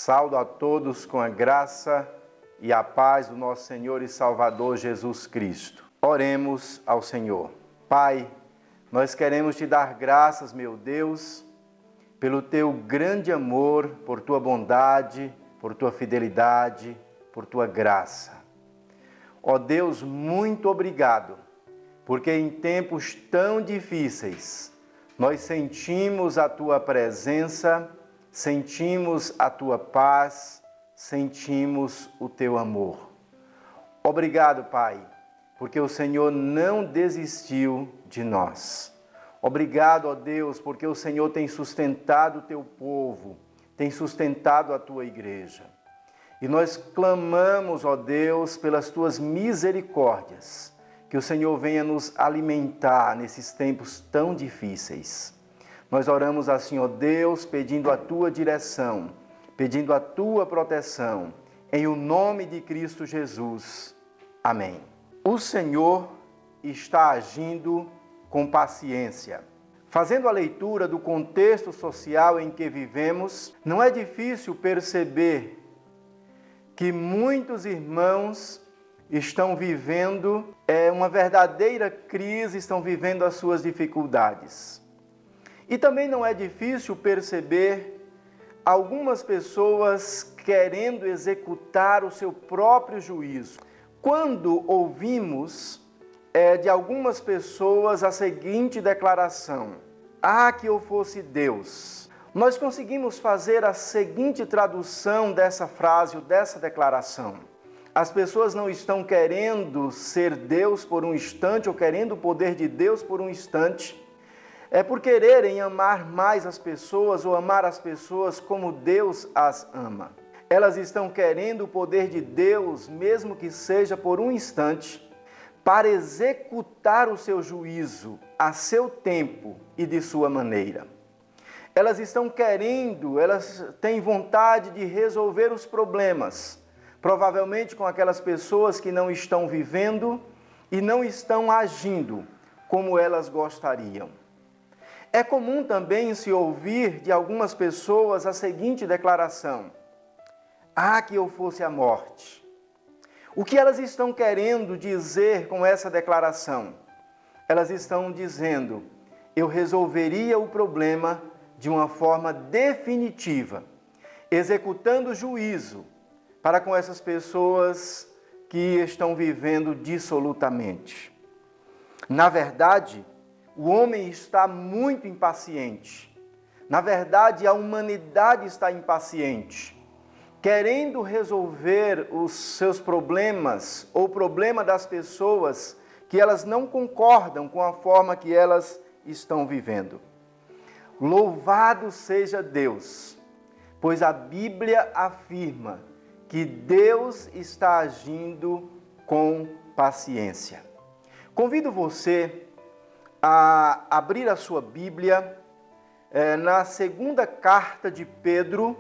Saúdo a todos com a graça e a paz do nosso Senhor e Salvador Jesus Cristo. Oremos ao Senhor. Pai, nós queremos te dar graças, meu Deus, pelo teu grande amor, por tua bondade, por tua fidelidade, por tua graça. Ó Deus, muito obrigado, porque em tempos tão difíceis nós sentimos a tua presença, sentimos a tua paz, sentimos o teu amor. Obrigado, Pai, porque o Senhor não desistiu de nós. Obrigado, ó Deus, porque o Senhor tem sustentado o teu povo, tem sustentado a tua igreja. E nós clamamos, ó Deus, pelas tuas misericórdias, que o Senhor venha nos alimentar nesses tempos tão difíceis. Nós oramos assim, ó Deus, pedindo a tua direção, pedindo a tua proteção, em o nome de Cristo Jesus. Amém. O Senhor está agindo com paciência. Fazendo a leitura do contexto social em que vivemos, não é difícil perceber que muitos irmãos estão vivendo uma verdadeira crise, estão vivendo as suas dificuldades. E também não é difícil perceber algumas pessoas querendo executar o seu próprio juízo. Quando ouvimos de algumas pessoas a seguinte declaração: "Ah, que eu fosse Deus", nós conseguimos fazer a seguinte tradução dessa frase ou dessa declaração. As pessoas não estão querendo ser Deus por um instante ou querendo o poder de Deus por um instante, é por quererem amar mais as pessoas ou amar as pessoas como Deus as ama. Elas estão querendo o poder de Deus, mesmo que seja por um instante, para executar o seu juízo a seu tempo e de sua maneira. Elas estão querendo, elas têm vontade de resolver os problemas, provavelmente com aquelas pessoas que não estão vivendo e não estão agindo como elas gostariam. É comum também se ouvir de algumas pessoas a seguinte declaração: "Ah, que eu fosse a morte". O que elas estão querendo dizer com essa declaração? Elas estão dizendo: eu resolveria o problema de uma forma definitiva, executando juízo para com essas pessoas que estão vivendo dissolutamente. Na verdade, o homem está muito impaciente. Na verdade, a humanidade está impaciente, querendo resolver os seus problemas ou o problema das pessoas que elas não concordam com a forma que elas estão vivendo. Louvado seja Deus, pois a Bíblia afirma que Deus está agindo com paciência. Convido você a abrir a sua Bíblia na segunda carta de Pedro,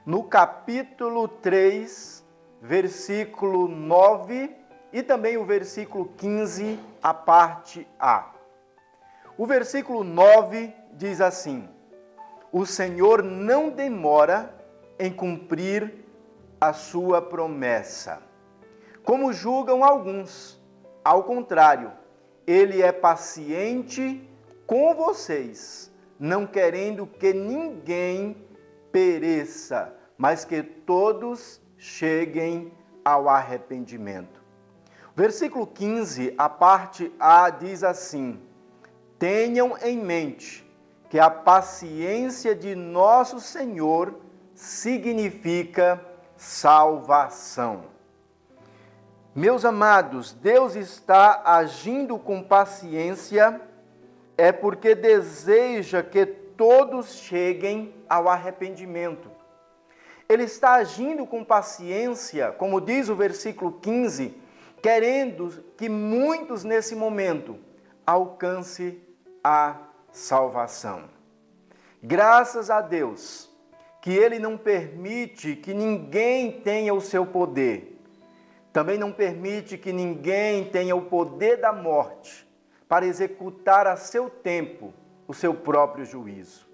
no capítulo 3, versículo 9 e também o versículo 15, a parte A. O versículo 9 diz assim: "O Senhor não demora em cumprir a sua promessa, como julgam alguns. Ao contrário, Ele é paciente com vocês, não querendo que ninguém pereça, mas que todos cheguem ao arrependimento." Versículo 15, a parte A, diz assim: "Tenham em mente que a paciência de nosso Senhor significa salvação." Meus amados, Deus está agindo com paciência, porque deseja que todos cheguem ao arrependimento. Ele está agindo com paciência, como diz o versículo 15, querendo que muitos nesse momento alcancem a salvação. Graças a Deus que Ele não permite que ninguém tenha o seu poder. Também não permite que ninguém tenha o poder da morte para executar a seu tempo o seu próprio juízo.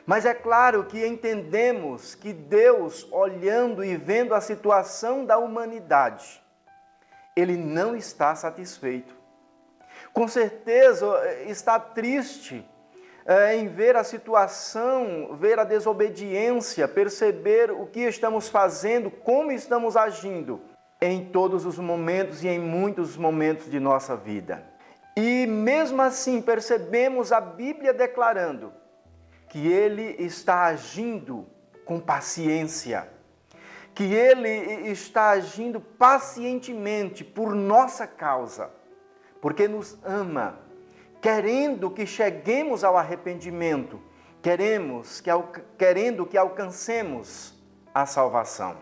Mas é claro que entendemos que Deus, olhando e vendo a situação da humanidade, Ele não está satisfeito. Com certeza está triste em ver a situação, ver a desobediência, perceber o que estamos fazendo, como estamos agindo em todos os momentos e em muitos momentos de nossa vida. E mesmo assim percebemos a Bíblia declarando que Ele está agindo com paciência, que Ele está agindo pacientemente por nossa causa, porque nos ama, querendo que cheguemos ao arrependimento, querendo que alcancemos a salvação.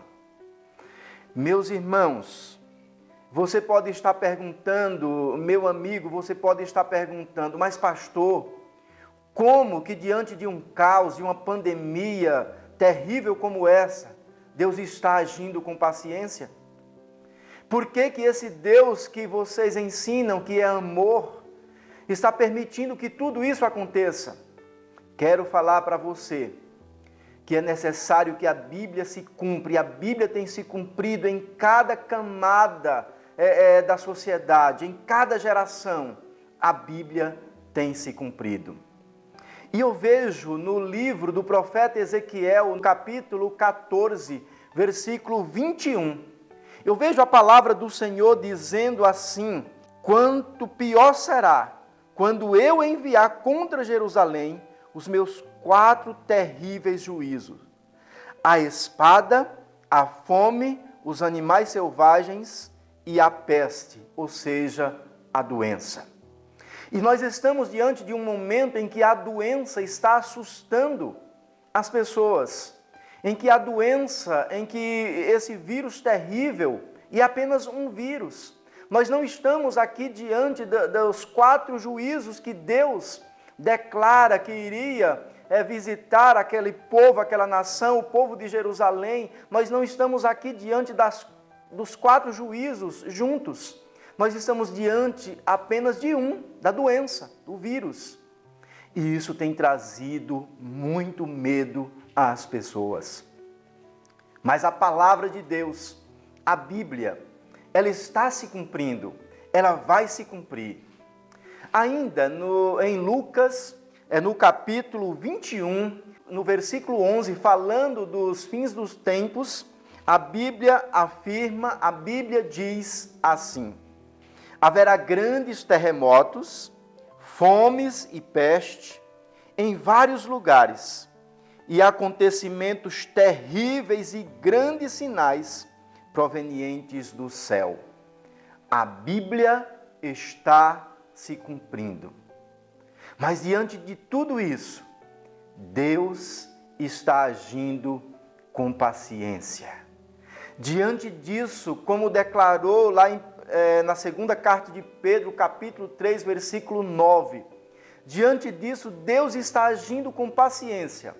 Meus irmãos, você pode estar perguntando, meu amigo, você pode estar perguntando, mas pastor, como que diante de um caos, de uma pandemia terrível como essa, Deus está agindo com paciência? Por que que esse Deus que vocês ensinam, que é amor, está permitindo que tudo isso aconteça? Quero falar para você que é necessário que a Bíblia se cumpra, e a Bíblia tem se cumprido em cada camada da sociedade, em cada geração, a Bíblia tem se cumprido. E eu vejo no livro do profeta Ezequiel, no capítulo 14, versículo 21, eu vejo a palavra do Senhor dizendo assim: quanto pior será quando eu enviar contra Jerusalém os meus 4 terríveis juízos: a espada, a fome, os animais selvagens e a peste, ou seja, a doença. E nós estamos diante de um momento em que a doença está assustando as pessoas, em que a doença, em que esse vírus terrível, e apenas um vírus, nós não estamos aqui diante dos 4 juízos que Deus declara que iria visitar aquele povo, aquela nação, o povo de Jerusalém. Nós não estamos aqui diante dos 4 juízos juntos. Nós estamos diante apenas de um, da doença, do vírus. E isso tem trazido muito medo às pessoas. Mas a palavra de Deus, a Bíblia, ela está se cumprindo, ela vai se cumprir. Ainda em Lucas, no capítulo 21, no versículo 11, falando dos fins dos tempos, a Bíblia afirma, a Bíblia diz assim: haverá grandes terremotos, fomes e peste em vários lugares, e acontecimentos terríveis e grandes sinais provenientes do céu. A Bíblia está se cumprindo. Mas diante de tudo isso, Deus está agindo com paciência. Diante disso, como declarou lá na segunda carta de Pedro, capítulo 3, versículo 9, diante disso, Deus está agindo com paciência,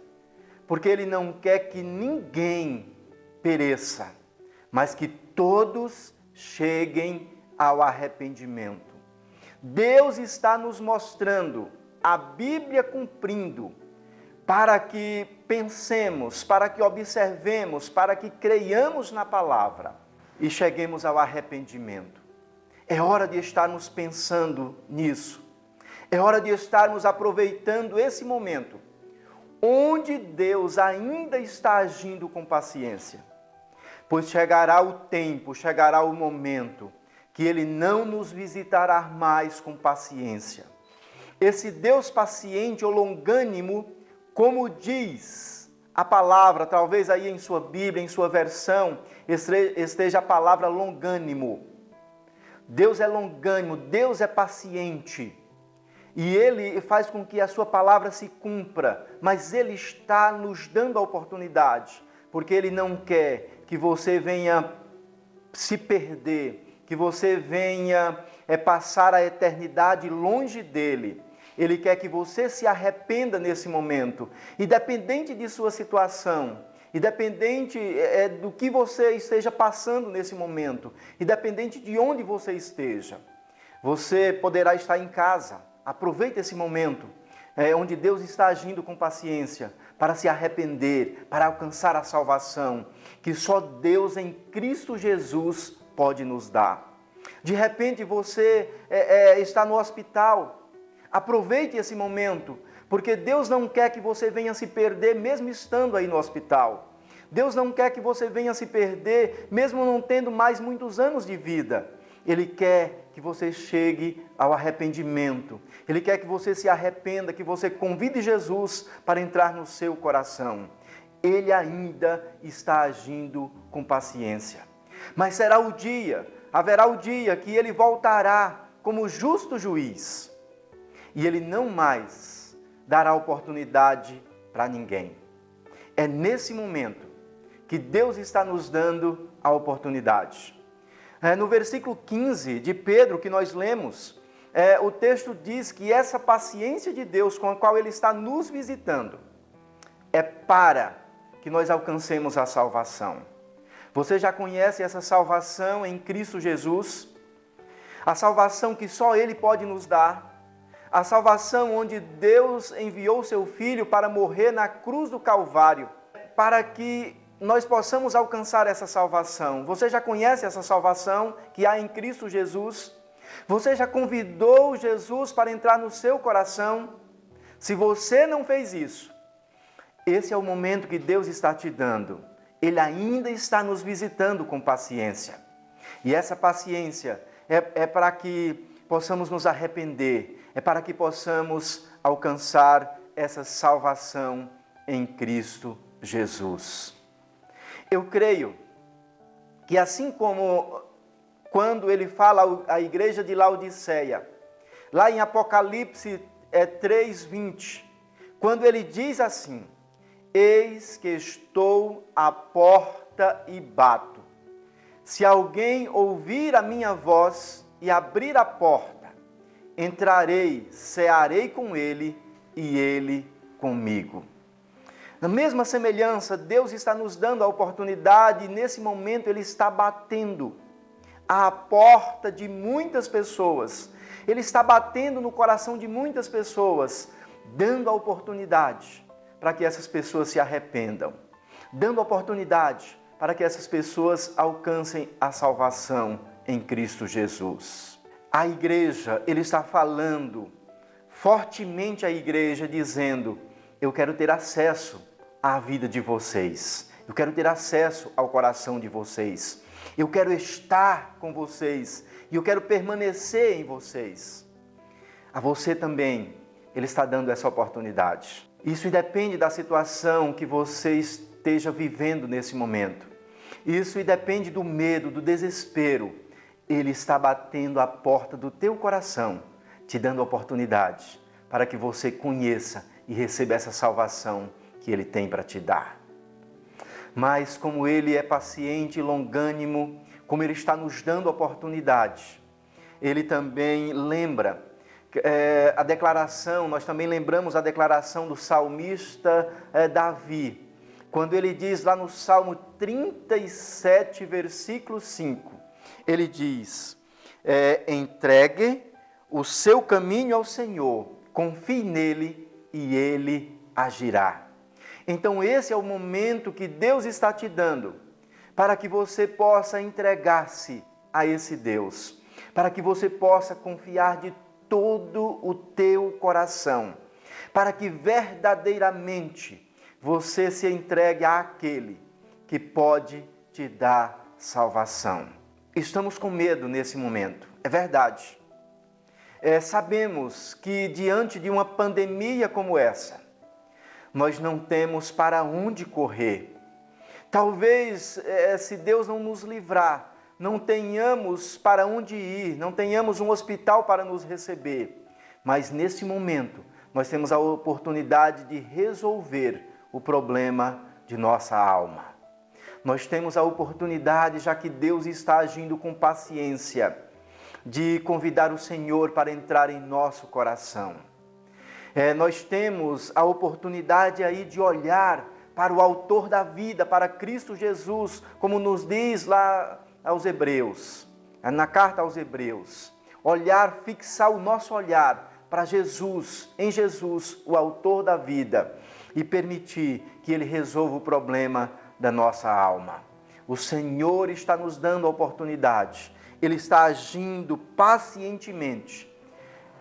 porque Ele não quer que ninguém pereça, mas que todos cheguem ao arrependimento. Deus está nos mostrando a Bíblia cumprindo, para que pensemos, para que observemos, para que creiamos na palavra e cheguemos ao arrependimento. É hora de estarmos pensando nisso. É hora de estarmos aproveitando esse momento, onde Deus ainda está agindo com paciência. Pois chegará o tempo, chegará o momento, que Ele não nos visitará mais com paciência. Esse Deus paciente ou longânimo, como diz a palavra, talvez aí em sua Bíblia, em sua versão, esteja a palavra longânimo. Deus é longânimo, Deus é paciente. E Ele faz com que a sua palavra se cumpra, mas Ele está nos dando a oportunidade, porque Ele não quer que você venha se perder, que você venha passar a eternidade longe dEle. Ele quer que você se arrependa nesse momento, independente de sua situação, independente do que você esteja passando nesse momento, independente de onde você esteja. Você poderá estar em casa, aproveite esse momento, onde Deus está agindo com paciência, para se arrepender, para alcançar a salvação que só Deus em Cristo Jesus pode nos dar. De repente você está no hospital. Aproveite esse momento, porque Deus não quer que você venha se perder mesmo estando aí no hospital. Deus não quer que você venha se perder mesmo não tendo mais muitos anos de vida. Ele quer que você chegue ao arrependimento. Ele quer que você se arrependa, que você convide Jesus para entrar no seu coração. Ele ainda está agindo com paciência. Mas haverá o dia que ele voltará como justo juiz. E ele não mais dará oportunidade para ninguém. É nesse momento que Deus está nos dando a oportunidade. No versículo 15 de Pedro que nós lemos, o texto diz que essa paciência de Deus com a qual Ele está nos visitando é para que nós alcancemos a salvação. Você já conhece essa salvação em Cristo Jesus? A salvação que só Ele pode nos dar. A salvação onde Deus enviou seu Filho para morrer na cruz do Calvário, para que nós possamos alcançar essa salvação. Você já conhece essa salvação que há em Cristo Jesus? Você já convidou Jesus para entrar no seu coração? Se você não fez isso, esse é o momento que Deus está te dando. Ele ainda está nos visitando com paciência. E essa paciência é para que possamos nos arrepender, é para que possamos alcançar essa salvação em Cristo Jesus. Eu creio que assim como quando ele fala à igreja de Laodiceia, lá em Apocalipse 3:20, quando ele diz assim: eis que estou à porta e bato. Se alguém ouvir a minha voz e abrir a porta, entrarei, cearei com ele e ele comigo. Na mesma semelhança, Deus está nos dando a oportunidade e nesse momento Ele está batendo à porta de muitas pessoas. Ele está batendo no coração de muitas pessoas, dando a oportunidade para que essas pessoas se arrependam, dando a oportunidade para que essas pessoas alcancem a salvação em Cristo Jesus. A igreja, Ele está falando fortemente à igreja, dizendo: eu quero ter acesso à vida de vocês. Eu quero ter acesso ao coração de vocês. Eu quero estar com vocês. E eu quero permanecer em vocês. A você também, Ele está dando essa oportunidade. Isso independe da situação que você esteja vivendo nesse momento. Isso independe do medo, do desespero. Ele está batendo a porta do teu coração, te dando a oportunidade para que você conheça e receba essa salvação que Ele tem para te dar. Mas como Ele é paciente e longânimo, como Ele está nos dando oportunidade, Ele também lembra a declaração, nós também lembramos a declaração do salmista Davi, quando ele diz lá no Salmo 37, versículo 5, ele diz: entregue o seu caminho ao Senhor, confie nele e Ele agirá. Então esse é o momento que Deus está te dando, para que você possa entregar-se a esse Deus, para que você possa confiar de todo o teu coração, para que verdadeiramente você se entregue àquele que pode te dar salvação. Estamos com medo nesse momento, é verdade. Sabemos que diante de uma pandemia como essa, nós não temos para onde correr. Talvez, se Deus não nos livrar, não tenhamos para onde ir, não tenhamos um hospital para nos receber. Mas nesse momento, nós temos a oportunidade de resolver o problema de nossa alma. Nós temos a oportunidade, já que Deus está agindo com paciência, de convidar o Senhor para entrar em nosso coração. Nós temos a oportunidade aí de olhar para o autor da vida, para Cristo Jesus, como nos diz lá aos Hebreus, na carta aos Hebreus. Olhar, fixar o nosso olhar para Jesus, em Jesus, o autor da vida. e permitir que Ele resolva o problema da nossa alma. O Senhor está nos dando a oportunidade, Ele está agindo pacientemente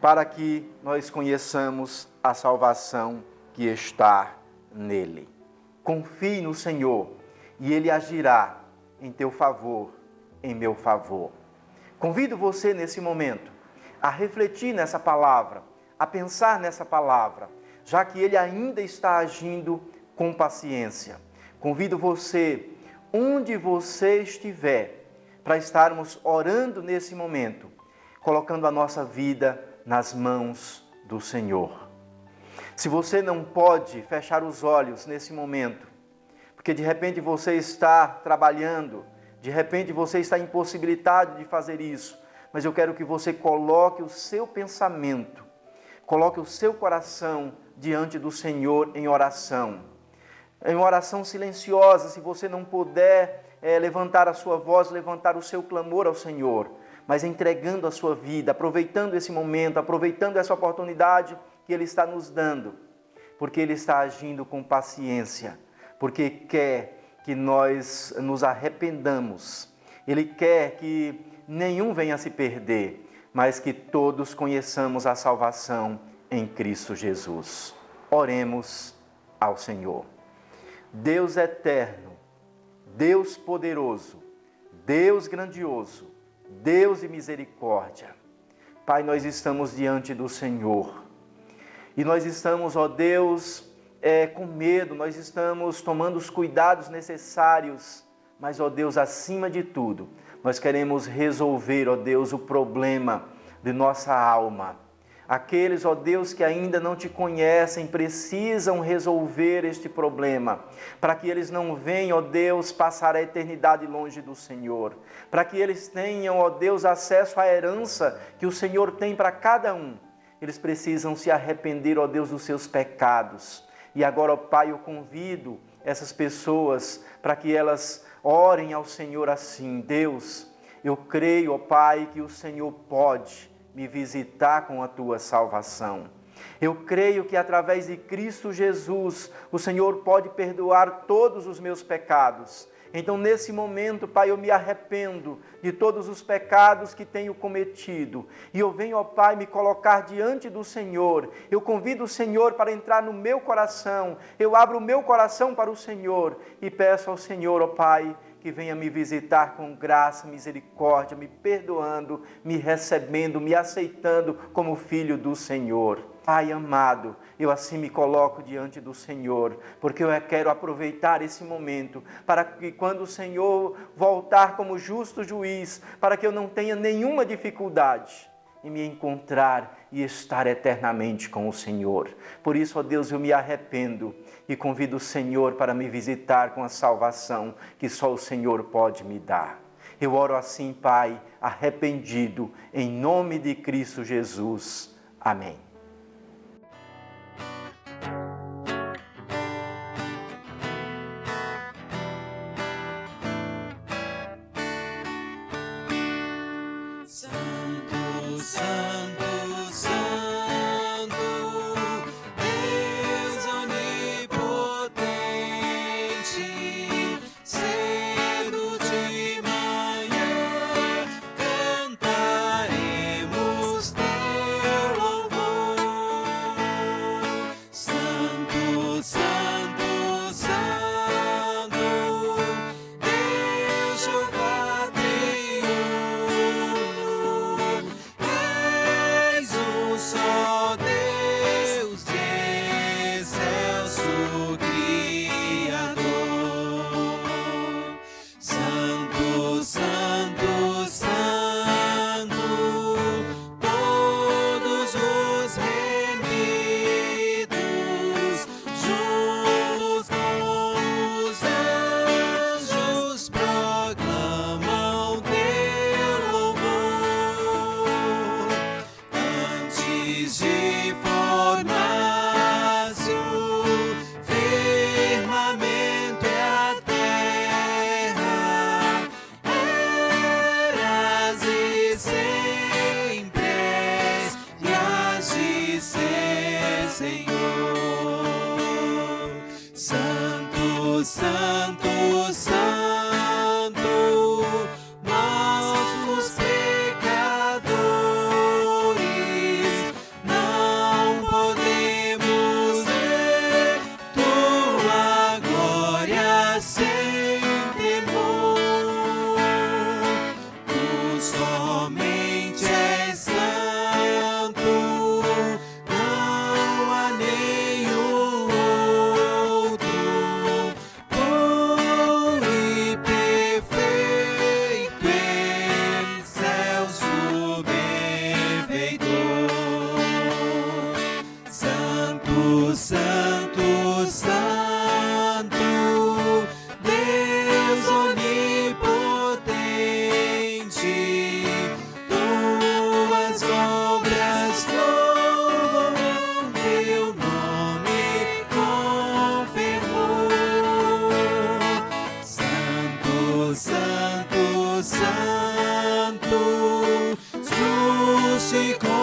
para que nós conheçamos a salvação que está nele. Confie no Senhor e Ele agirá em teu favor, em meu favor. Convido você nesse momento a refletir nessa palavra, a pensar nessa palavra, já que Ele ainda está agindo com paciência. Convido você, onde você estiver, para estarmos orando nesse momento, colocando a nossa vida nas mãos do Senhor. Se você não pode fechar os olhos nesse momento, porque de repente você está trabalhando, de repente você está impossibilitado de fazer isso, mas eu quero que você coloque o seu pensamento, coloque o seu coração diante do Senhor em oração silenciosa. Se você não puder levantar a sua voz, levantar o seu clamor ao Senhor, mas entregando a sua vida, aproveitando esse momento, aproveitando essa oportunidade que Ele está nos dando, porque Ele está agindo com paciência, porque quer que nós nos arrependamos, Ele quer que nenhum venha a se perder, mas que todos conheçamos a salvação em Cristo Jesus. Oremos ao Senhor. Deus eterno, Deus poderoso, Deus grandioso, Deus de misericórdia. Pai, nós estamos diante do Senhor e nós estamos, ó Deus, com medo, nós estamos tomando os cuidados necessários, mas, ó Deus, acima de tudo, nós queremos resolver, ó Deus, o problema de nossa alma. Aqueles, ó Deus, que ainda não te conhecem, precisam resolver este problema, para que eles não venham, ó Deus, passar a eternidade longe do Senhor, para que eles tenham, ó Deus, acesso à herança que o Senhor tem para cada um. Eles precisam se arrepender, ó Deus, dos seus pecados. E agora, ó Pai, eu convido essas pessoas para que elas orem ao Senhor assim: Deus, eu creio, ó Pai, que o Senhor pode me visitar com a tua salvação. Eu creio que através de Cristo Jesus, o Senhor pode perdoar todos os meus pecados. Então, nesse momento, Pai, eu me arrependo de todos os pecados que tenho cometido. E eu venho, ó Pai, me colocar diante do Senhor. Eu convido o Senhor para entrar no meu coração. Eu abro o meu coração para o Senhor e peço ao Senhor, ó Pai, que venha me visitar com graça, misericórdia, me perdoando, me recebendo, me aceitando como filho do Senhor. Pai amado, eu assim me coloco diante do Senhor, porque eu quero aproveitar esse momento, para que quando o Senhor voltar como justo juiz, para que eu não tenha nenhuma dificuldade em me encontrar e estar eternamente com o Senhor. Por isso, ó Deus, eu me arrependo e convido o Senhor para me visitar com a salvação que só o Senhor pode me dar. Eu oro assim, Pai, arrependido, em nome de Cristo Jesus. Amém. santo, crucificado.